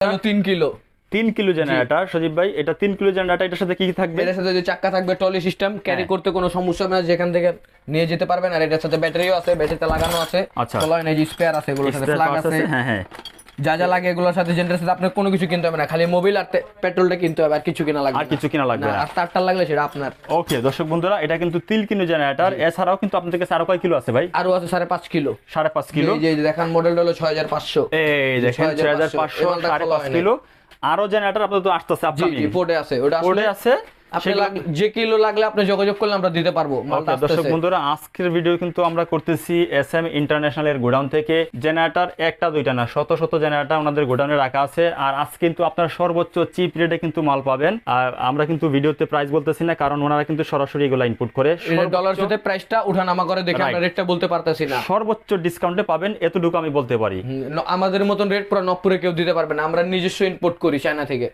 3 kilo 3 kilo generator সজীব ভাই, এটা 3 kilo generator, এটার সাথে কি কি থাকবে? এটার সাথে যে চাক্কা থাকবে, টলি সিস্টেম, ক্যারি করতে কোনো সমস্যা হবে না, যেখান থেকে নিয়ে যেতে পারবেন। আর এটার সাথে ব্যাটারিও আছে, ব্যাটারিতে লাগানো আছে। আচ্ছা, চলেন এই যে স্পেয়ার আছে, এগুলোর সাথে Spare প্লাগ parts আছে। হ্যাঁ হ্যাঁ, যা যা লাগে এগুলোর সাথে জেনারেটরের সাথে আপনার কোনো কিছু কিনতে হবে না, খালি মোবিল আর পেট্রোলটা কিনতে হবে, আর কিছু কিনা লাগবে আর কিছু কিনা লাগবে না। না। আর তারটা লাগলে সেটা আপনার। ওকে দর্শক বন্ধুরা, এটা কিন্তু 3 কিলো জেনারেটর। এছাড়াও কিন্তু আপনাদের কাছে আরো কয় কিলো আছে ভাই? আরো আছে 5.5 কিলো। 5.5 কিলো। এই যে দেখান, মডেলটা হলো 6500। এই দেখেন 6500, 5.5 কিলো। আরো জেনারেটর আপনাদের তো আসতেছে, জি আপকামিং জি, পোর্টে আছে, ওটা পড়ে আছে। আপনি যে কিলো লাগলে আপনি যোগাযোগ করলে আমরা দিতে পারবো। মালটা দর্শক আসতেছে। বন্ধুরা, আজকের ভিডিও কিন্তু আমরা করতেছি এসএম ইন্টারন্যাশনাল এর গোডাউন থেকে। জেনারেটর একটা দুইটা না, শত শত জেনারেটর আমাদের গোডাউনে রাখা আছে। আর আজ কিন্তু আপনার সর্বোচ্চ চিপ রেটে কিন্তু মাল পাবেন। আর আমরা কিন্তু ভিডিওতে প্রাইস বলতেছি না, কারণ ওনারা কিন্তু সরাসরি এগুলো ইনপুট করে। ডলার সাথে প্রাইসটা উঠানামা করে দেখে আমরা রেটটা বলতে পারতেছি না। সর্বোচ্চ ডিসকাউন্টে পাবেন, এতটুকু আমি বলতে পারি। আমাদের মতন রেট পুরো নবপুরে কেউ দিতে পারবে না, আমরা নিজস্ব ইম্পোর্ট করি চায়না থেকে।